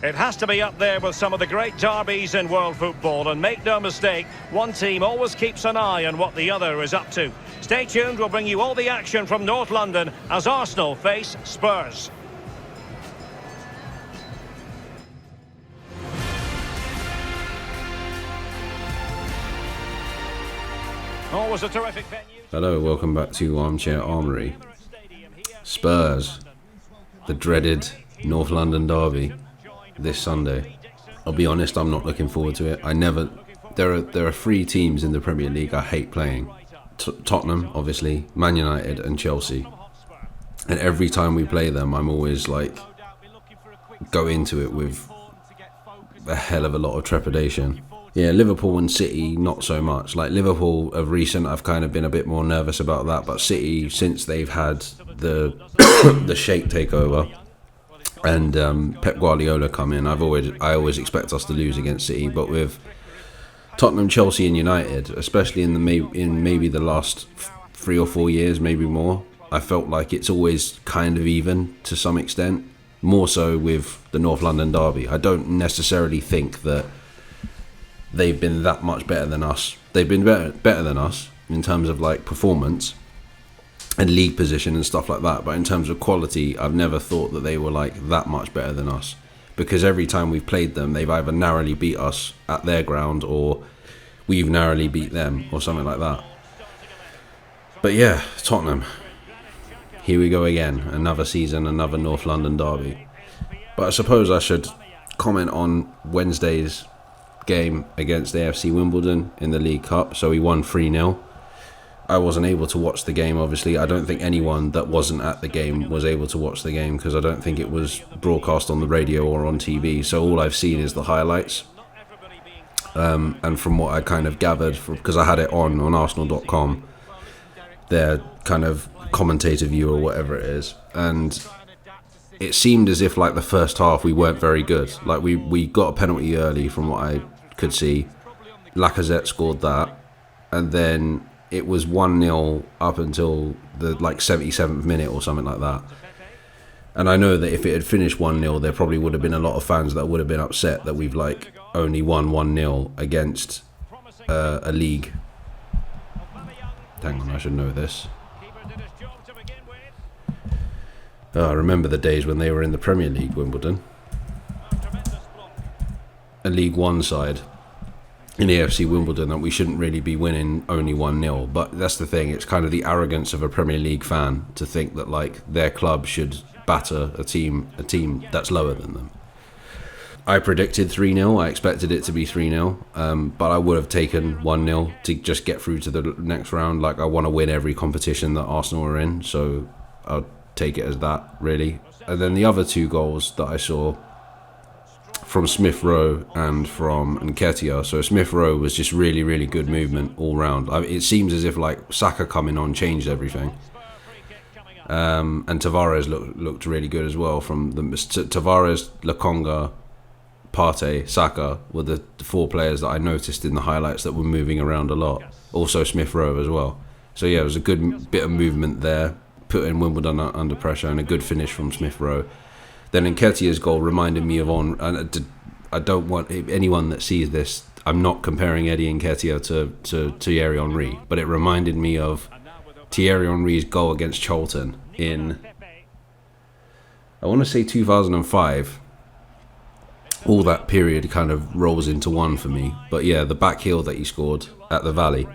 It has to be up there with some of the great derbies in world football, and make no mistake, one team always keeps an eye on what the other is up to. Stay tuned, we'll bring you all the action from North London as Arsenal face Spurs. Always a terrific venue. Hello, welcome back to Armchair Armory. Spurs, the dreaded North London derby this Sunday. I'll be honest, I'm not looking forward to it. There are three teams in the Premier League I hate playing. Tottenham, obviously, Man United and Chelsea. And every time we play them, I'm always like, go into it with a hell of a lot of trepidation. Yeah, Liverpool and City, not so much. Like Liverpool of recent, I've kind of been a bit more nervous about that. But City, since they've had the the Sheikh takeover and Pep Guardiola come in, I always expect us to lose against City. But with Tottenham, Chelsea, and United, especially in maybe the last 3 or 4 years, maybe more, I felt like it's always kind of even to some extent. More so with the North London derby. I don't necessarily think that they've been that much better than us. They've been better than us in terms of like performance and league position and stuff like that. But in terms of quality, I've never thought that they were like that much better than us. Because every time we've played them, they've either narrowly beat us at their ground or we've narrowly beat them or something like that. But yeah, Tottenham. Here we go again. Another season, another North London derby. But I suppose I should comment on Wednesday's game against AFC Wimbledon in the League Cup. So we won 3-0. I wasn't able to watch the game, obviously. I don't think anyone that wasn't at the game was able to watch the game because I don't think it was broadcast on the radio or on TV. So all I've seen is the highlights. And from what I kind of gathered, because I had it on Arsenal.com, their kind of commentator view or whatever it is. And it seemed as if like the first half we weren't very good. Like we got a penalty early from what I could see. Lacazette scored that. And then it was 1-0 up until the like 77th minute or something like that. And I know that if it had finished 1-0, there probably would have been a lot of fans that would have been upset that we've like only won 1-0 against a league. Hang on, I should know this. I remember the days when they were in the Premier League, Wimbledon. A League One side in AFC Wimbledon, that we shouldn't really be winning only 1-0. But that's the thing, it's kind of the arrogance of a Premier League fan to think that like their club should batter a team that's lower than them. I predicted 3-0, I expected it to be 3-0, but I would have taken 1-0 to just get through to the next round. Like I want to win every competition that Arsenal are in, so I'll take it as that, really. And then the other two goals that I saw from Smith Rowe and from Nketiah. So Smith Rowe was just really, really good movement all round. It seems as if like Saka coming on changed everything. And Tavares looked really good as well. From the Tavares, Lokonga, Partey, Saka were the four players that I noticed in the highlights that were moving around a lot. Also Smith Rowe as well. So yeah, it was a good bit of movement there, putting Wimbledon under pressure, and a good finish from Smith Rowe. Then Nketiah's goal reminded me of and I don't want anyone that sees this, I'm not comparing Eddie Nketiah to Thierry Henry, but it reminded me of Thierry Henry's goal against Charlton in, I want to say 2005. All that period kind of rolls into one for me. But yeah, the back heel that he scored at the Valley,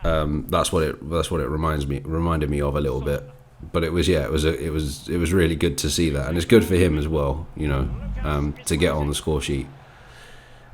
that's what it reminded me of a little bit. But it was really good to see that, and it's good for him as well, you know, to get on the score sheet.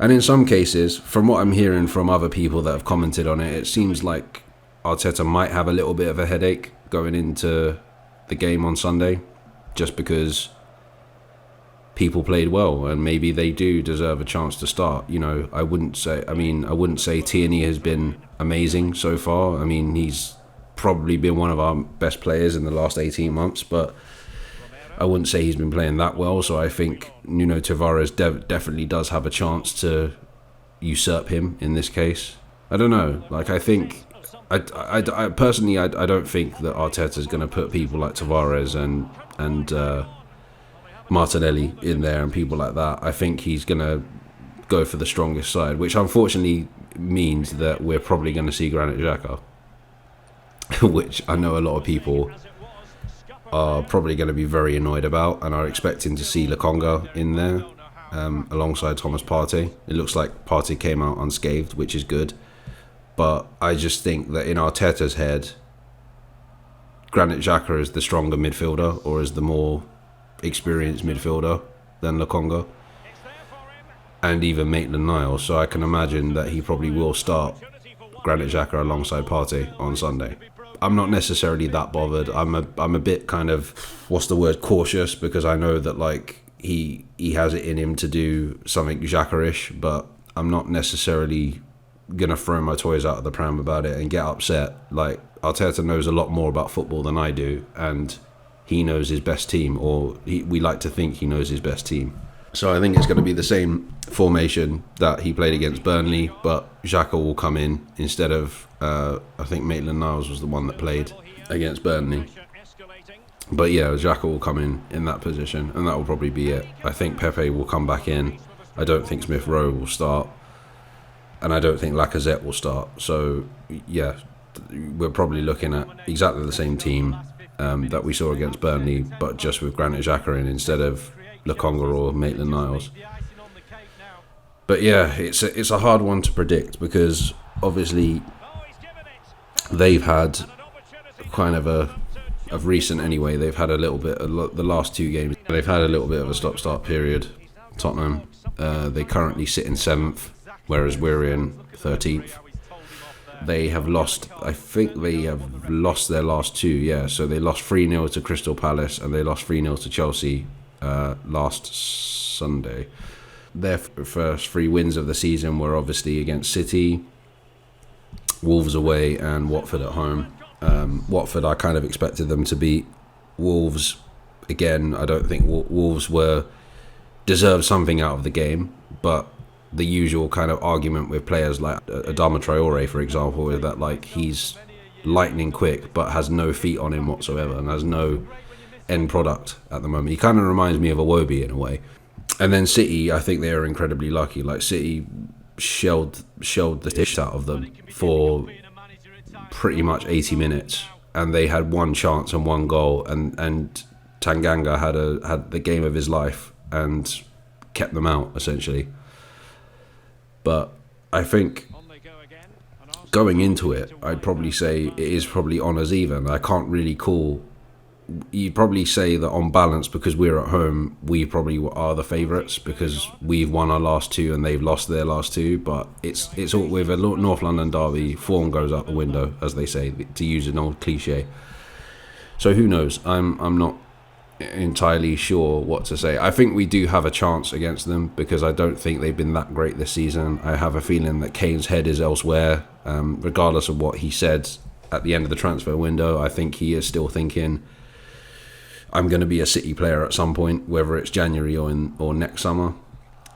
And in some cases, from what I'm hearing from other people that have commented on it, it seems like Arteta might have a little bit of a headache going into the game on Sunday, just because people played well, and maybe they do deserve a chance to start. You know, I wouldn't say Tierney has been amazing so far. I mean, he's probably been one of our best players in the last 18 months, but I wouldn't say he's been playing that well. So I think Nuno Tavares definitely does have a chance to usurp him in this case. I don't know. Like, I think I personally don't think that Arteta's going to put people like Tavares and Martinelli in there and people like that, I think he's going to go for the strongest side, which unfortunately means that we're probably going to see Granit Xhaka, which I know a lot of people are probably going to be very annoyed about and are expecting to see Lokonga in there alongside Thomas Partey. It looks like Partey came out unscathed, which is good. But I just think that in Arteta's head, Granit Xhaka is the stronger midfielder, or is the more experienced midfielder than Lokonga, and even Maitland-Niles. So I can imagine that he probably will start Granit Xhaka alongside Partey on Sunday. I'm not necessarily that bothered. I'm a bit kind of, what's the word, cautious, because I know that like he has it in him to do something Xhaka-ish, but I'm not necessarily gonna throw my toys out of the pram about it and get upset. Like, Arteta knows a lot more about football than I do, and he knows his best team, or we like to think he knows his best team. So I think it's going to be the same formation that he played against Burnley, but Xhaka will come in instead of, I think Maitland-Niles was the one that played against Burnley. But yeah, Xhaka will come in that position, and that will probably be it. I think Pepe will come back in. I don't think Smith Rowe will start, and I don't think Lacazette will start. So yeah, we're probably looking at exactly the same team that we saw against Burnley, but just with Granit Xhaka in instead of Lokonga or Maitland-Niles. But yeah, it's a hard one to predict, because obviously they've had kind of recent anyway, they've had a little bit, the last two games, they've had a little bit of a stop-start period. Tottenham, they currently sit in 7th, whereas we're in 13th. They have lost, I think they have lost their last two, yeah. So they lost 3-0 to Crystal Palace, and they lost 3-0 to Chelsea last Sunday. Their first 3 wins of the season were obviously against City, Wolves away, and Watford at home. Watford, I kind of expected them to beat. Wolves, again, I don't think Wolves deserved something out of the game, but the usual kind of argument with players like Adama Traore, for example, is that like he's lightning quick but has no feet on him whatsoever and has no end product at the moment. He kind of reminds me of Iwobi in a way. And then City, I think they are incredibly lucky. Like, City shelled the dish out of them for pretty much 80 minutes, and they had one chance and one goal, and Tanganga had the game of his life and kept them out essentially. But I think going into it, I'd probably say it is probably honours even. I can't really call. You'd probably say that on balance, because we're at home, we probably are the favourites, because we've won our last 2 and they've lost their last 2. But it's all, with a North London derby, form goes out the window, as they say, to use an old cliche. So who knows? I'm not entirely sure what to say. I think we do have a chance against them, because I don't think they've been that great this season. I have a feeling that Kane's head is elsewhere, regardless of what he said at the end of the transfer window. I think he is still thinking, I'm going to be a City player at some point, whether it's January or next summer.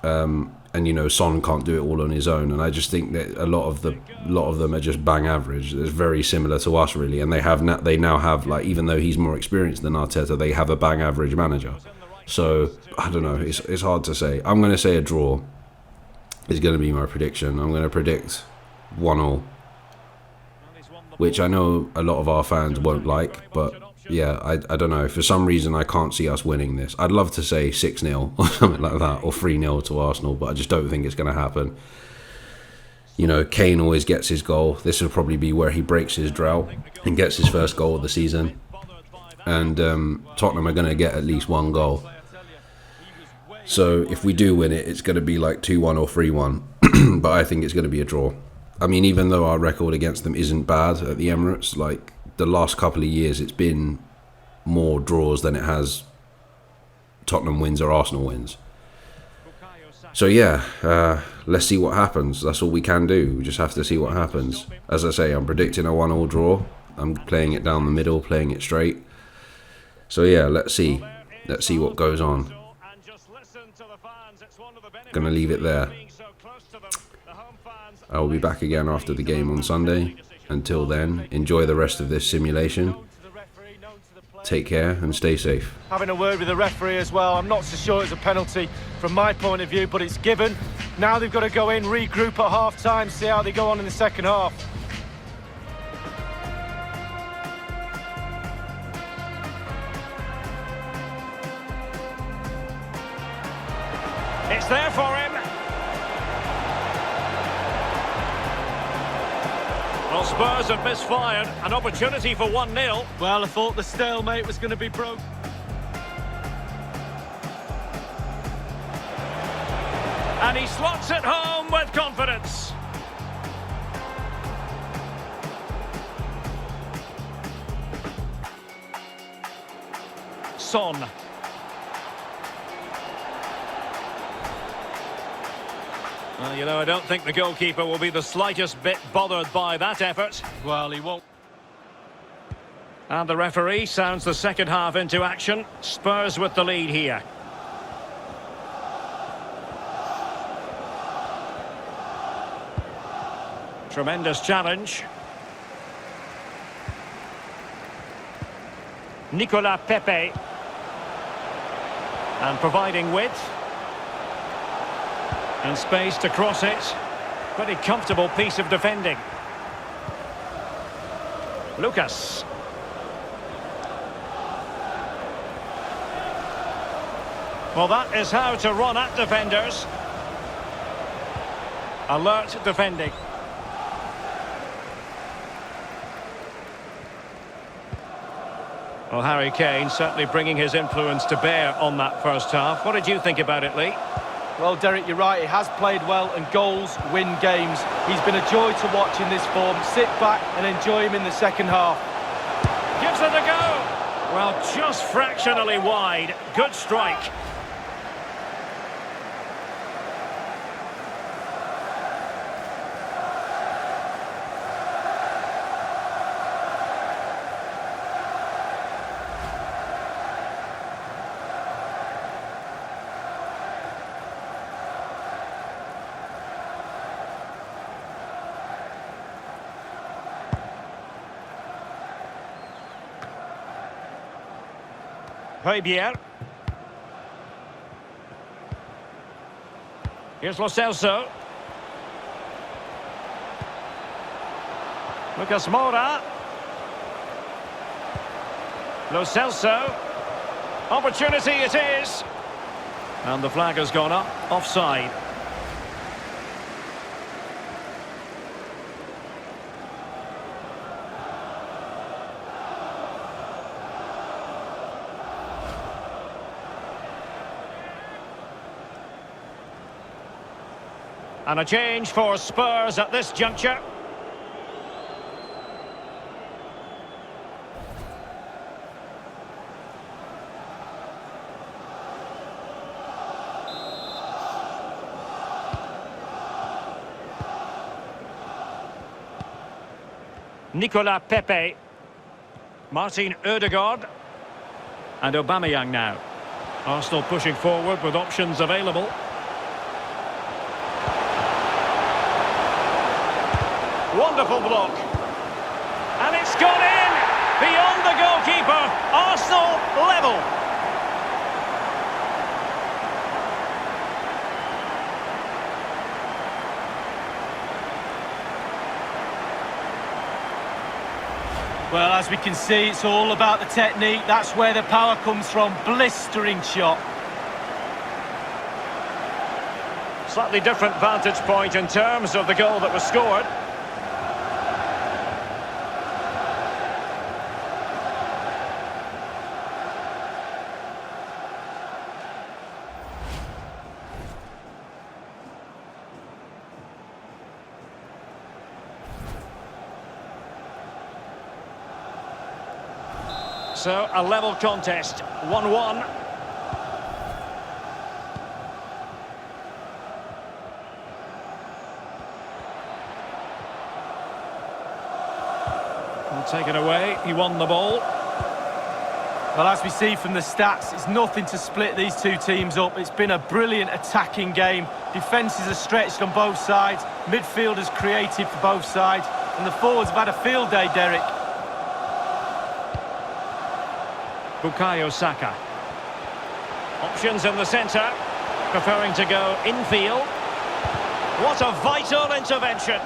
And you know, Son can't do it all on his own, and I just think that a lot of them are just bang average. It's very similar to us, really, and they now have, like, even though he's more experienced than Arteta, they have a bang average manager. So I don't know. It's hard to say. I'm going to say a draw is going to be my prediction. I'm going to predict 1-1, which I know a lot of our fans won't like, but yeah, I don't know. For some reason, I can't see us winning this. I'd love to say 6-0 or something like that, or 3-0 to Arsenal, but I just don't think it's going to happen. You know, Kane always gets his goal. This will probably be where he breaks his drought and gets his first goal of the season. And Tottenham are going to get at least 1 goal. So if we do win it, it's going to be like 2-1 or 3-1. But I think it's going to be a draw. I mean, even though our record against them isn't bad at the Emirates, like, the last couple of years, it's been more draws than it has Tottenham wins or Arsenal wins. So yeah, let's see what happens. That's all we can do. We just have to see what happens. As I say, I'm predicting a 1-1 draw. I'm playing it down the middle, playing it straight. So yeah, let's see what goes on. Gonna leave it there. I will be back again after the game on Sunday. Until then, enjoy the rest of this simulation. take care and stay safe. Having a word with the referee as well. I'm not so sure it's a penalty from my point of view, but it's given. Now they've got to go in, regroup at half-time, see how they go on in the second half. It's there for him. Well, Spurs have misfired. An opportunity for 1-0. Well, I thought the stalemate was going to be broken. And he slots it home with confidence. Son. Well, you know, I don't think the goalkeeper will be the slightest bit bothered by that effort. Well, he won't. And the referee sounds the second half into action. Spurs with the lead here. Tremendous challenge. Nicolas Pepe. And providing width. And space to cross it. Pretty comfortable piece of defending. Lucas. Well, that is how to run at defenders. Alert defending. Well, Harry Kane certainly bringing his influence to bear on that first half. What did you think about it, Lee? Well, Derek, you're right. He has played well, and goals win games. He's been a joy to watch in this form. Sit back and enjoy him in the second half. Gives it a go. Well, just fractionally wide. Good strike. Pierre. Here's Lo Celso. Lucas Moura. Lo Celso. Opportunity it is. And the flag has gone up. Offside. And a change for Spurs at this juncture. Nicolas Pepe. Martin Ødegaard. And Aubameyang now. Arsenal pushing forward with options available. Wonderful block. And it's gone in! Beyond the goalkeeper. Arsenal level. Well, as we can see, it's all about the technique. That's where the power comes from. Blistering shot. Slightly different vantage point in terms of the goal that was scored. So, a level contest, 1-1. Taken away, he won the ball. Well, as we see from the stats, it's nothing to split these two teams up. It's been a brilliant attacking game. Defences are stretched on both sides. Midfielders creative for both sides. And the forwards have had a field day, Derek. Bukayo Saka. Options in the centre, preferring to go infield. What a vital intervention.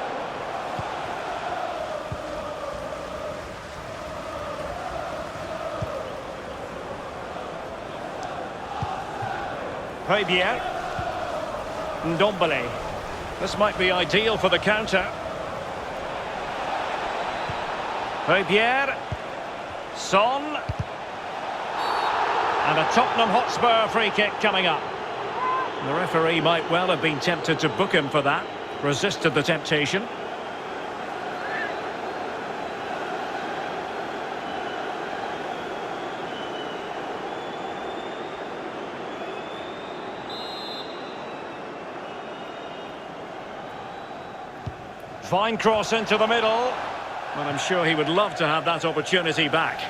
Pierre-emerick. Ndombele. This might be ideal for the counter. Pierre-emerick. Son. And a Tottenham Hotspur free kick coming up. The referee might well have been tempted to book him for that. Resisted the temptation. Fine cross into the middle. Well, I'm sure he would love to have that opportunity back.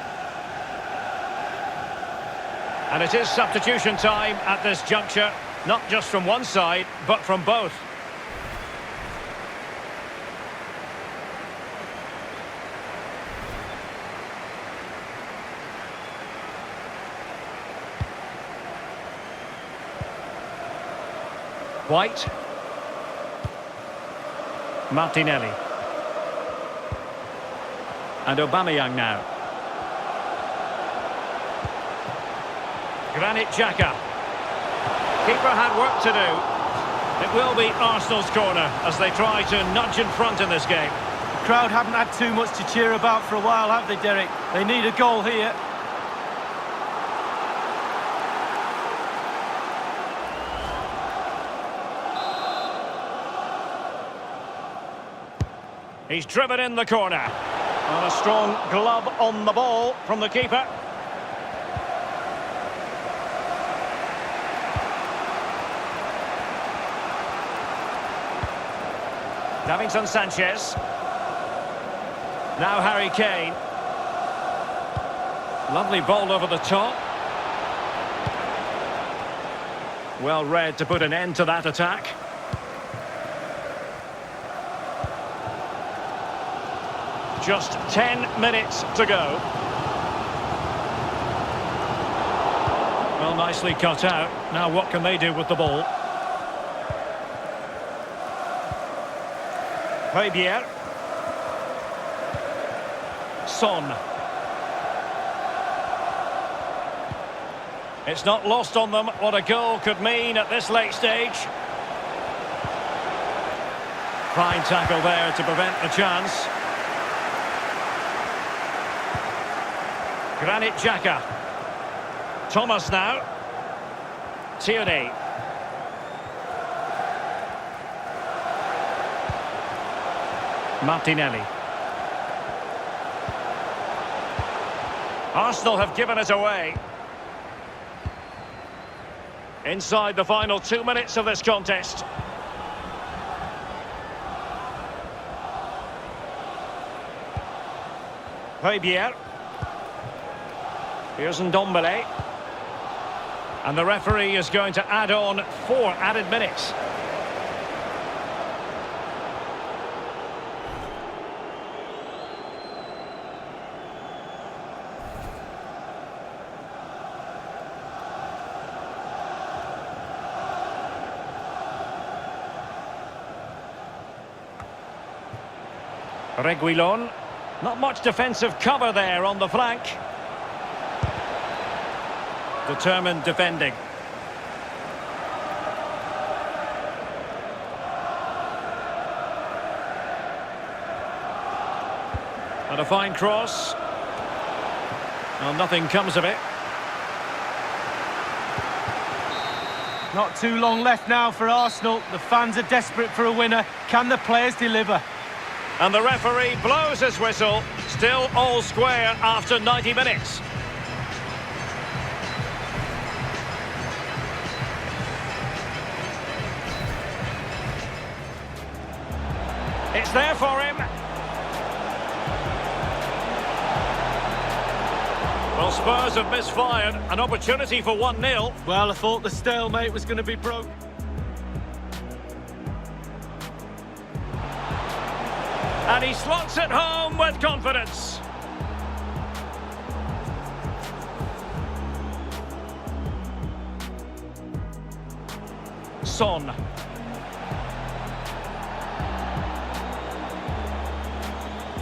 And it is substitution time at this juncture. Not just from one side, but from both. White. Martinelli. And Aubameyang now. Granit Xhaka. Keeper had work to do. It will be Arsenal's corner as they try to nudge in front in this game. The crowd haven't had too much to cheer about for a while, have they, Derek? They need a goal here. He's driven in the corner. And a strong glove on the ball from the keeper. Davinson Sanchez. Now Harry Kane. Lovely ball over the top. Well read to put an end to that attack. Just 10 minutes to go. Well, nicely cut out. Now what can they do with the ball? Pierre-emerick. Son. It's not lost on them what a goal could mean at this late stage. Fine tackle there to prevent the chance. Granit Xhaka. Thomas now. Tierney. Martinelli. Arsenal have given it away. Inside the final 2 minutes of this contest. Pierre-emerick. Here's Ndombele. And the referee is going to add on 4 added minutes. Reguilon. Not much defensive cover there on the flank. Determined defending. And a fine cross. Well, nothing comes of it. Not too long left now for Arsenal. The fans are desperate for a winner. Can the players deliver? And the referee blows his whistle. Still all square after 90 minutes. It's there for him. Well, Spurs have misfired. An opportunity for 1-0. Well, I thought the stalemate was going to be broken. And he slots it home with confidence. Son.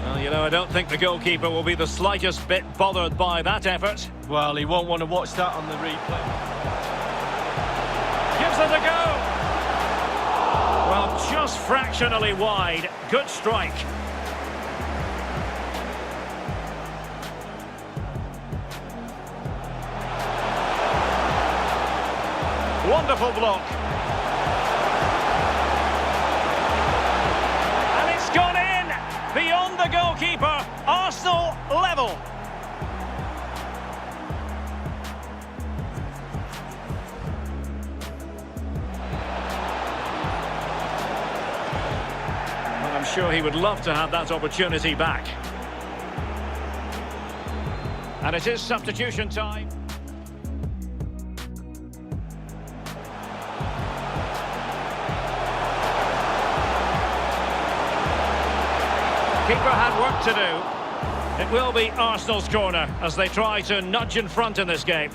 Well, you know, I don't think the goalkeeper will be the slightest bit bothered by that effort. Well, he won't want to watch that on the replay. Gives it a go. Well, just fractionally wide. Good strike. Wonderful block. And it's gone in! Beyond the goalkeeper. Arsenal level. Well, I'm sure he would love to have that opportunity back. And it is substitution time. Keeper had work to do. It will be Arsenal's corner as they try to nudge in front in this game.